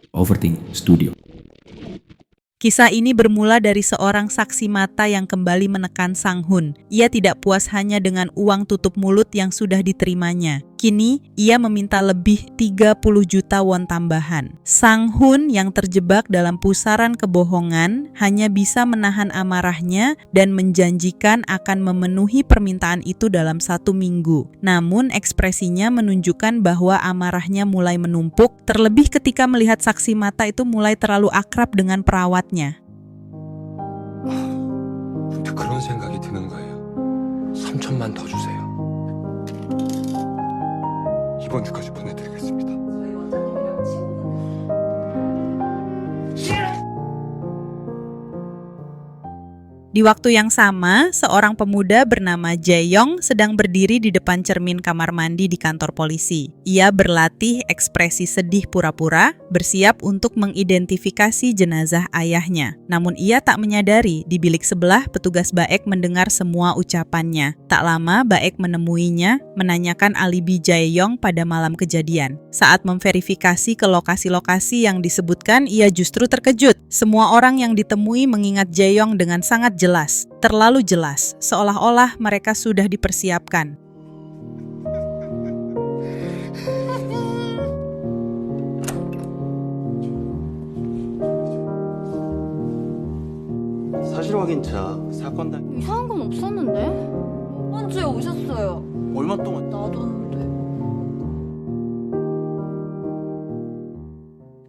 Overthink Studio. Kisah ini bermula dari seorang saksi mata yang kembali menekan Sang Hun. Ia tidak puas hanya dengan uang tutup mulut yang sudah diterimanya. Kini, ia meminta lebih 30 juta won tambahan. Sang Hun yang terjebak dalam pusaran kebohongan hanya bisa menahan amarahnya dan menjanjikan akan memenuhi permintaan itu dalam 1 minggu. Namun, ekspresinya menunjukkan bahwa amarahnya mulai menumpuk, terlebih ketika melihat saksi mata itu mulai terlalu akrab dengan perawat. 근데 그런 생각이 드는 거예요. 3천만 더 주세요. 이번 주까지 보내드리겠습니다. Di waktu yang sama, seorang pemuda bernama Jae-yong sedang berdiri di depan cermin kamar mandi di kantor polisi. Ia berlatih ekspresi sedih pura-pura, bersiap untuk mengidentifikasi jenazah ayahnya. Namun ia tak menyadari di bilik sebelah petugas Baek mendengar semua ucapannya. Tak lama Baek menemuinya, menanyakan alibi Jae-yong pada malam kejadian. Saat memverifikasi ke lokasi-lokasi yang disebutkan, ia justru terkejut. Semua orang yang ditemui mengingat Jae-yong dengan sangat jelas, terlalu jelas, seolah-olah mereka sudah dipersiapkan. 사실 확인차 사건 당 이상한 건 없었는데? 이번 주에 오셨어요. 얼마 동안 나도 없는데.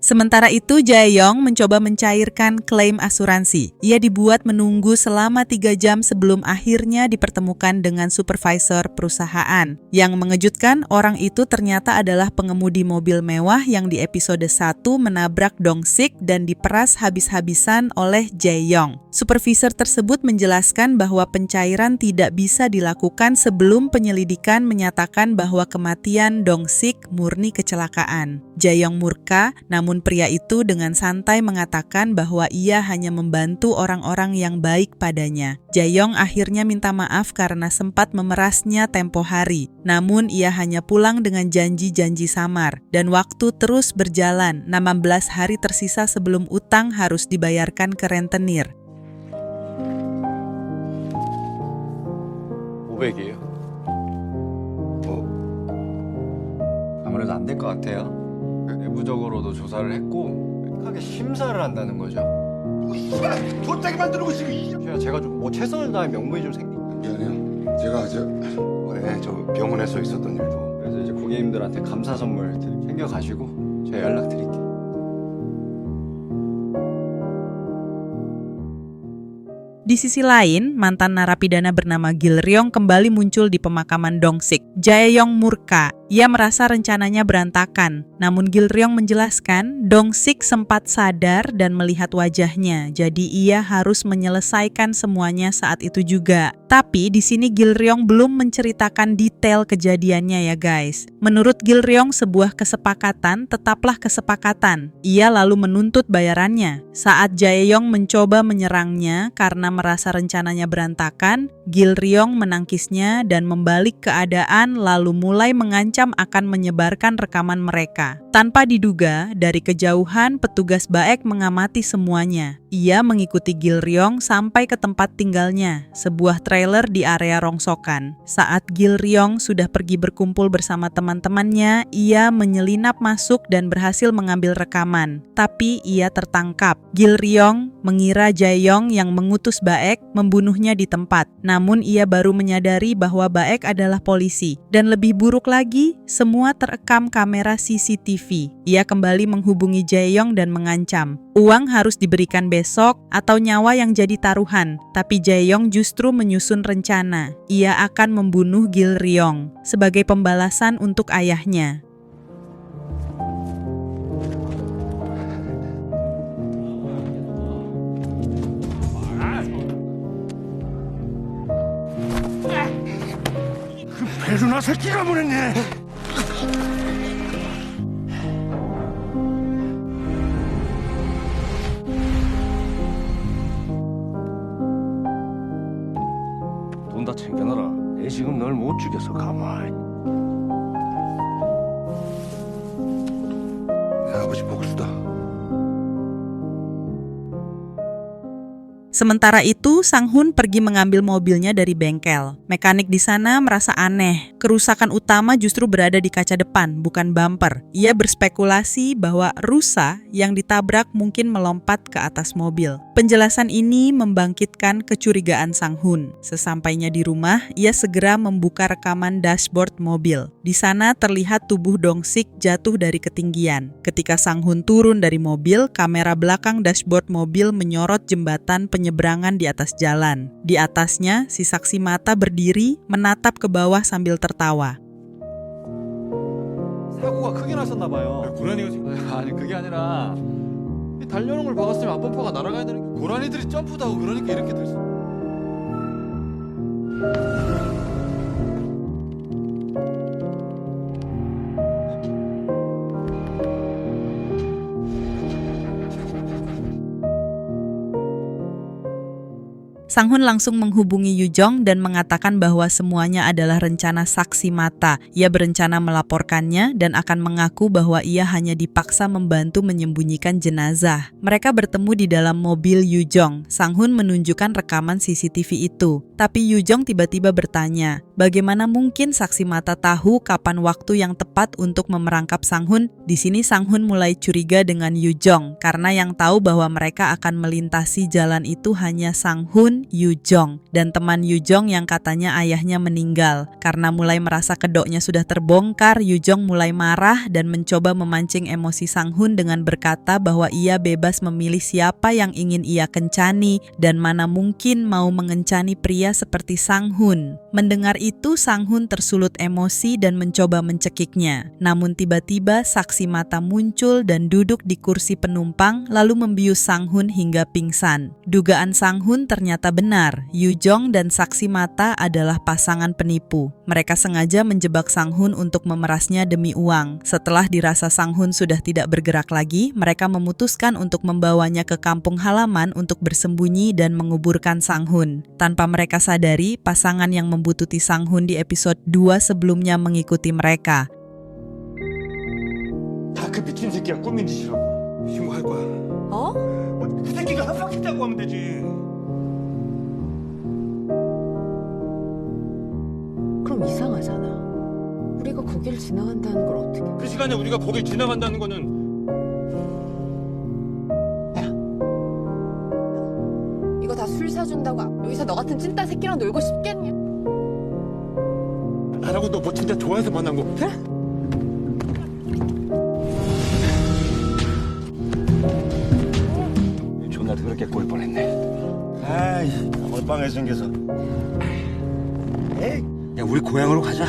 Sementara itu, Jae-yong mencoba mencairkan klaim asuransi. Ia dibuat menunggu selama 3 jam sebelum akhirnya dipertemukan dengan supervisor perusahaan. Yang mengejutkan, orang itu ternyata adalah pengemudi mobil mewah yang di episode 1 menabrak Dong-sik dan diperas habis-habisan oleh Jae-yong. Supervisor tersebut menjelaskan bahwa pencairan tidak bisa dilakukan sebelum penyelidikan menyatakan bahwa kematian Dong-sik murni kecelakaan. Jae-yong murka, namun pria itu dengan santai mengatakan bahwa ia hanya membantu orang-orang yang baik padanya. Jae-yong akhirnya minta maaf karena sempat memerasnya tempo hari. Namun ia hanya pulang dengan janji-janji samar. Dan waktu terus berjalan, 16 hari tersisa sebelum utang harus dibayarkan ke rentenir. 500이에요. 아무래도 안 될 것 같아요. 내부적으로도 조사를 했고 하게 심사를 한다는 거죠. 돈짜기 만들고 지금. 제가 좀 최선을 다해 명분이 좀 생긴. 미안해요. 제가 저 병원에서 있었던 일도. 그래서 이제 고객님들한테 감사 선물 챙겨가시고 제가 연락드릴게요. Di sisi lain, mantan narapidana bernama Gil-ryong kembali muncul di pemakaman Dong-sik. Jae-yong murka. Ia merasa rencananya berantakan. Namun Gil-ryong menjelaskan, Dong-sik sempat sadar dan melihat wajahnya. Jadi ia harus menyelesaikan semuanya saat itu juga. Tapi di sini Gil-ryong belum menceritakan detail kejadiannya ya guys. Menurut Gil-ryong, sebuah kesepakatan tetaplah kesepakatan. Ia lalu menuntut bayarannya. Saat Jae-yong mencoba menyerangnya karena merasa rencananya berantakan, Gil-ryong menangkisnya dan membalik keadaan lalu mulai mengancam akan menyebarkan rekaman mereka. Tanpa diduga, dari kejauhan petugas Baek mengamati semuanya. Ia mengikuti Gil-ryong sampai ke tempat tinggalnya, sebuah trailer di area rongsokan. Saat Gil-ryong sudah pergi berkumpul bersama teman-temannya, ia menyelinap masuk dan berhasil mengambil rekaman. Tapi ia tertangkap. Gil-ryong mengira Jae-yong yang mengutus Baek membunuhnya di tempat. Namun ia baru menyadari bahwa Baek adalah polisi. Dan lebih buruk lagi, semua terekam kamera CCTV. Ia kembali menghubungi Jae-yong dan mengancam. Uang harus diberikan besok atau nyawa yang jadi taruhan. Tapi Jae-yong justru menyusun rencana. Ia akan membunuh Gil-ryong sebagai pembalasan untuk ayahnya. 배루나 새끼가 보냈네. 돈 다 챙겨놔라. 내 지금 널 못 죽여서 가만히. 아버지 복수다. Sementara itu, Sang Hun pergi mengambil mobilnya dari bengkel. Mekanik di sana merasa aneh. Kerusakan utama justru berada di kaca depan, bukan bumper. Ia berspekulasi bahwa rusa yang ditabrak mungkin melompat ke atas mobil. Penjelasan ini membangkitkan kecurigaan Sang Hun. Sesampainya di rumah, ia segera membuka rekaman dashboard mobil. Di sana terlihat tubuh Dong-sik jatuh dari ketinggian. Ketika Sang Hun turun dari mobil, kamera belakang dashboard mobil menyorot jembatan penyeberangan di atas jalan. Di atasnya, si saksi mata berdiri menatap ke bawah sambil tertawa. 사고가 크게 나셨나 봐요. 고라니가 지금 아니 그게 아니라 이 달려오는 걸 박았으면 앞범퍼가 날아가야 되는 게 고라니들이 점프도 하고 그러니까 이렇게 됐어. Sang Hun langsung menghubungi Yu Jong dan mengatakan bahwa semuanya adalah rencana saksi mata. Ia berencana melaporkannya dan akan mengaku bahwa ia hanya dipaksa membantu menyembunyikan jenazah. Mereka bertemu di dalam mobil Yu Jong. Sang Hun menunjukkan rekaman CCTV itu. Tapi Yu Jong tiba-tiba bertanya, bagaimana mungkin saksi mata tahu kapan waktu yang tepat untuk memerangkap Sang Hun? Di sini Sang Hun mulai curiga dengan Yu Jong karena yang tahu bahwa mereka akan melintasi jalan itu hanya Sang Hun, Yu Jong, dan teman Yu Jong yang katanya ayahnya meninggal. Karena mulai merasa kedoknya sudah terbongkar, Yu Jong mulai marah dan mencoba memancing emosi Sang Hun dengan berkata bahwa ia bebas memilih siapa yang ingin ia kencani dan mana mungkin mau mengencani pria seperti Sang Hun. Mendengar itu, Sang Hun tersulut emosi dan mencoba mencekiknya. Namun tiba-tiba saksi mata muncul dan duduk di kursi penumpang lalu membius Sang Hun hingga pingsan. Dugaan Sang Hun ternyata benar. Yu Jong dan saksi mata adalah pasangan penipu. Mereka sengaja menjebak Sang Hun untuk memerasnya demi uang. Setelah dirasa Sang Hun sudah tidak bergerak lagi, mereka memutuskan untuk membawanya ke kampung halaman untuk bersembunyi dan menguburkan Sang Hun. Tanpa mereka sadari, pasangan yang membututi Sang Hun di episode 2 sebelumnya mengikuti mereka. 다 그 미친 새끼가 꾸민 짓이라고. 신고할 거야. 어? 그 새끼가 합격했다고 하면 되지. 그럼 이상하잖아. 우리가 거기를 지나간다는 걸 어떻게? 그 시간에 우리가 거길 지나간다는 거는 이거 다 술 사준다고 여기서 너 같은 찐따 새끼랑 놀고 싶겠냐? 나라고 너 뭐 진짜 좋아해서 만난 거 같아? 존나 더럽게 꼬일 뻔했네. 아이, 얼빵하게 생겨서. 에이, 야 우리 고향으로 가자.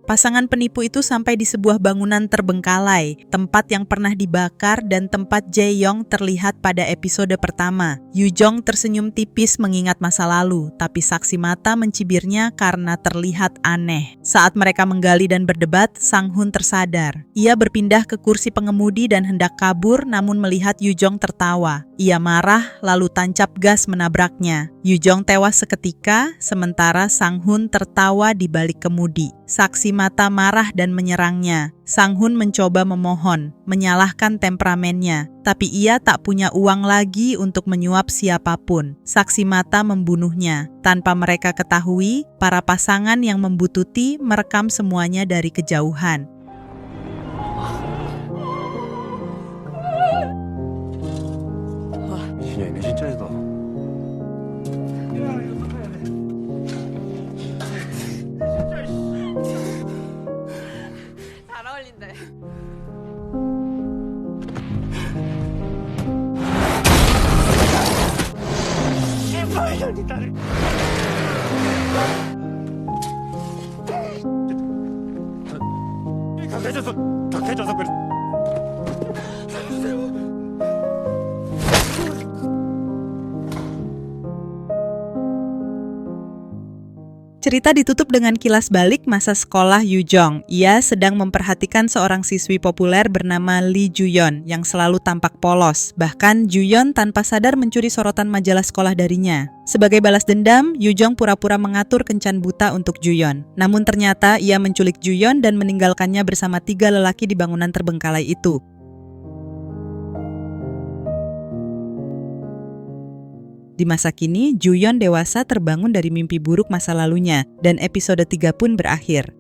Pasangan penipu itu sampai di sebuah bangunan terbengkalai, tempat yang pernah dibakar dan tempat Jae-yong terlihat pada episode pertama. Yu Jong tersenyum tipis mengingat masa lalu, tapi saksi mata mencibirnya karena terlihat aneh. Saat mereka menggali dan berdebat, Sang Hun tersadar. Ia berpindah ke kursi pengemudi dan hendak kabur, namun melihat Yu Jong tertawa. Ia marah lalu tancap gas menabraknya. Yu Jong tewas seketika, sementara Sang Hun tertawa di balik kemudi. Saksi mata marah dan menyerangnya. Sang Hun mencoba memohon, menyalahkan temperamennya, tapi ia tak punya uang lagi untuk menyuap siapapun. Saksi mata membunuhnya. Tanpa mereka ketahui, para pasangan yang membututi merekam semuanya dari kejauhan. 신현이 진짜이다. 잘 어울린다. 빨리 나를. 강해져서 그래. Cerita ditutup dengan kilas balik masa sekolah Yujong. Ia sedang memperhatikan seorang siswi populer bernama Lee Juyeon yang selalu tampak polos. Bahkan Juyeon tanpa sadar mencuri sorotan majalah sekolah darinya. Sebagai balas dendam, Yujong pura-pura mengatur kencan buta untuk Juyeon. Namun ternyata ia menculik Juyeon dan meninggalkannya bersama 3 lelaki di bangunan terbengkalai itu. Di masa kini, Juyeon dewasa terbangun dari mimpi buruk masa lalunya, dan episode 3 pun berakhir.